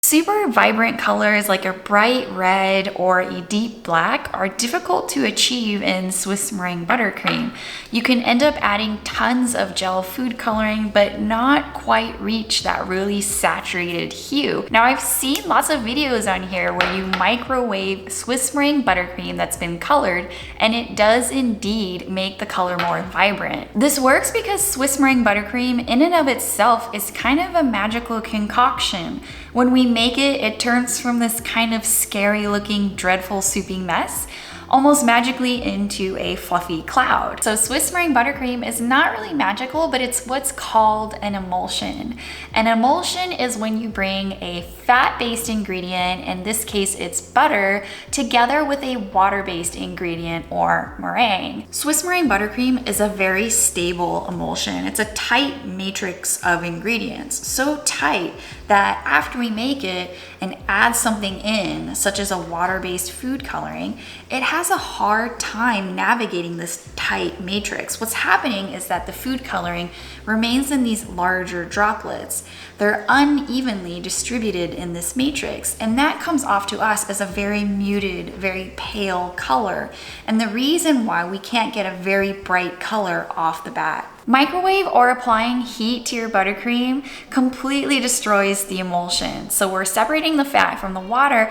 Super vibrant colors like a bright red or a deep black are difficult to achieve in Swiss meringue buttercream. You can end up adding tons of gel food coloring, but not quite reach that really saturated hue. Now, I've seen lots of videos on here where you microwave Swiss meringue buttercream that's been colored, and it does indeed make the color more vibrant. This works because Swiss meringue buttercream in and of itself is kind of a magical concoction. When we make it, it turns from this kind of scary looking, dreadful soupy mess almost magically into a fluffy cloud. So Swiss meringue buttercream is not really magical, but it's what's called an emulsion. An emulsion is when you bring a fat-based ingredient, in this case it's butter, together with a water-based ingredient or meringue. Swiss meringue buttercream is a very stable emulsion. It's a tight matrix of ingredients, so tight that after we make it and add something in, such as a water-based food coloring, it has a hard time navigating this tight matrix. What's happening is that the food coloring remains in these larger droplets. They're unevenly distributed in this matrix, and that comes off to us as a very muted, very pale color. And the reason why we can't get a very bright color off the bat. Microwave or applying heat to your buttercream completely destroys the emulsion. So we're separating the fat from the water,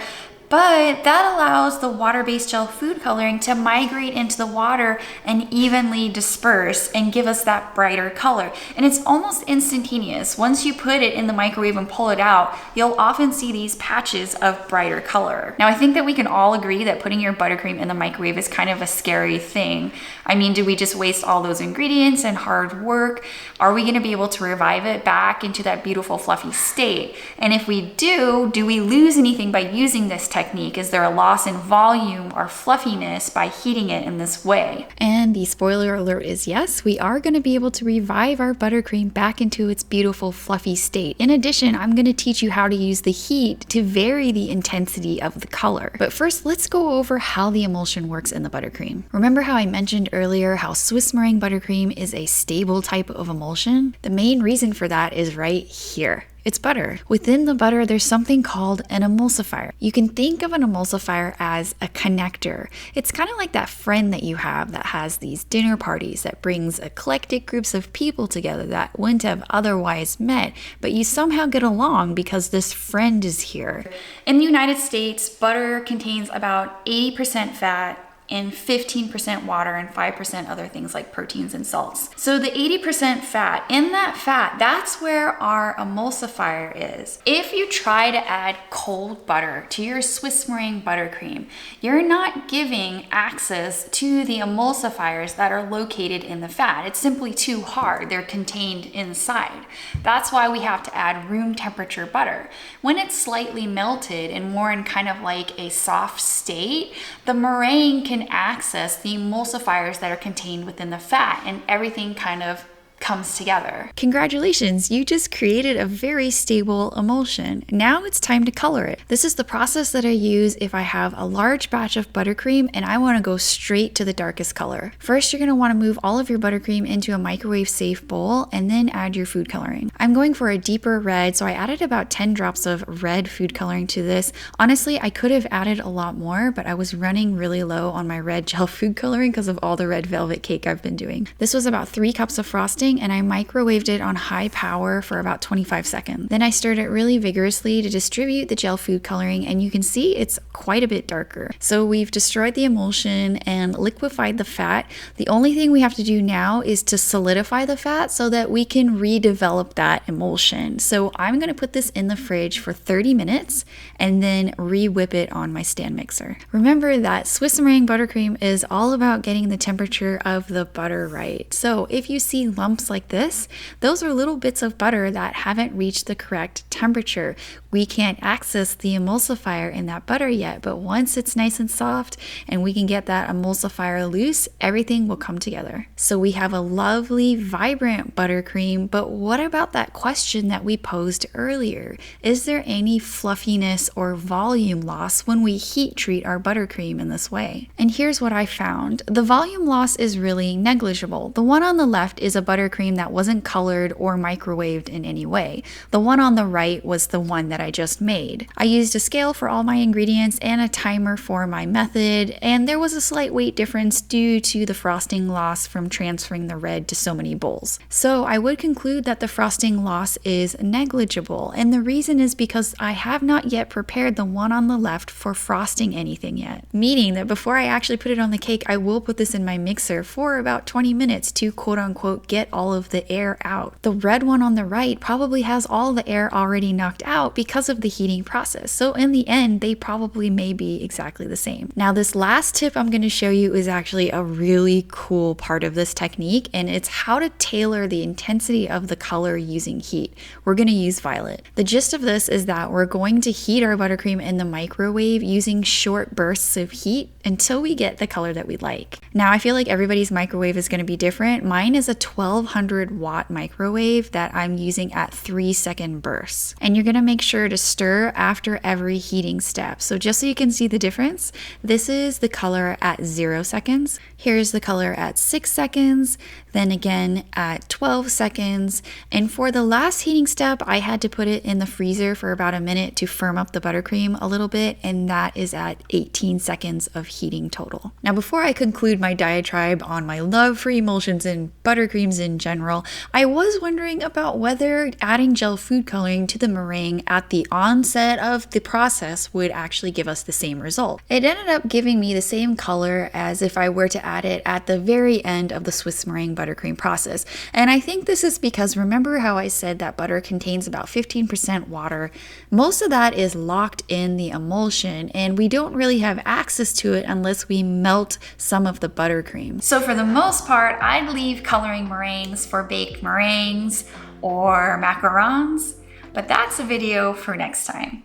but that allows the water-based gel food coloring to migrate into the water and evenly disperse and give us that brighter color. And it's almost instantaneous. Once you put it in the microwave and pull it out, you'll often see these patches of brighter color. Now, I think that we can all agree that putting your buttercream in the microwave is kind of a scary thing. I mean, do we just waste all those ingredients and hard work? Are we gonna be able to revive it back into that beautiful fluffy state? And if we do we lose anything by using this technique? Is there a loss in volume or fluffiness by heating it in this way? And the spoiler alert is yes, we are going to be able to revive our buttercream back into its beautiful fluffy state. In addition, I'm going to teach you how to use the heat to vary the intensity of the color. But first, let's go over how the emulsion works in the buttercream. Remember how I mentioned earlier how Swiss meringue buttercream is a stable type of emulsion? The main reason for that is right here. It's butter. Within the butter, there's something called an emulsifier. You can think of an emulsifier as a connector. It's kind of like that friend that you have that has these dinner parties that brings eclectic groups of people together that wouldn't have otherwise met, but you somehow get along because this friend is here. In the United States, butter contains about 80% fat and 15% water and 5% other things like proteins and salts. So the 80% fat, in that fat, that's where our emulsifier is. If you try to add cold butter to your Swiss meringue buttercream, you're not giving access to the emulsifiers that are located in the fat. It's simply too hard. They're contained inside. That's why we have to add room temperature butter. When it's slightly melted and more in kind of like a soft state, the meringue can access the emulsifiers that are contained within the fat, and everything kind of comes together. Congratulations, you just created a very stable emulsion. Now it's time to color it. This is the process that I use if I have a large batch of buttercream and I want to go straight to the darkest color. First, you're going to want to move all of your buttercream into a microwave safe bowl and then add your food coloring. I'm going for a deeper red, so I added about 10 drops of red food coloring to this. Honestly, I could have added a lot more, but I was running really low on my red gel food coloring because of all the red velvet cake I've been doing. This was about 3 cups of frosting, and I microwaved it on high power for about 25 seconds. Then I stirred it really vigorously to distribute the gel food coloring, and you can see it's quite a bit darker. So we've destroyed the emulsion and liquefied the fat. The only thing we have to do now is to solidify the fat so that we can redevelop that emulsion. So I'm going to put this in the fridge for 30 minutes and then re-whip it on my stand mixer. Remember that Swiss meringue buttercream is all about getting the temperature of the butter right. So if you see lumps like this, those are little bits of butter that haven't reached the correct temperature. We can't access the emulsifier in that butter yet, but once it's nice and soft and we can get that emulsifier loose, everything will come together. So we have a lovely, vibrant buttercream, but what about that question that we posed earlier? Is there any fluffiness or volume loss when we heat treat our buttercream in this way? And here's what I found. The volume loss is really negligible. The one on the left is a buttercream buttercream that wasn't colored or microwaved in any way. The one on the right was the one that I just made. I used a scale for all my ingredients and a timer for my method, and there was a slight weight difference due to the frosting loss from transferring the red to so many bowls. So I would conclude that the frosting loss is negligible, and the reason is because I have not yet prepared the one on the left for frosting anything yet. Meaning that before I actually put it on the cake, I will put this in my mixer for about 20 minutes to quote unquote get all of the air out. The red one on the right probably has all the air already knocked out because of the heating process. So in the end, they probably may be exactly the same. Now this last tip I'm going to show you is actually a really cool part of this technique, and it's how to tailor the intensity of the color using heat. We're going to use violet. The gist of this is that we're going to heat our buttercream in the microwave using short bursts of heat until we get the color that we like. Now I feel like everybody's microwave is going to be different. Mine is a 1200 watt microwave that I'm using at 3-second bursts. And you're going to make sure to stir after every heating step. So just so you can see the difference, this is the color at 0 seconds. Here's the color at 6 seconds, then again at 12 seconds. And for the last heating step, I had to put it in the freezer for about a minute to firm up the buttercream a little bit, and that is at 18 seconds of heating total. Now, before I conclude my diatribe on my love for emulsions and buttercreams in general, I was wondering about whether adding gel food coloring to the meringue at the onset of the process would actually give us the same result. It ended up giving me the same color as if I were to add it at the very end of the Swiss meringue buttercream process. And I think this is because, remember how I said that butter contains about 15% water? Most of that is locked in the emulsion, and we don't really have access to it unless we melt some of the buttercream. So for the most part, I'd leave coloring meringues for baked meringues or macarons, but that's a video for next time.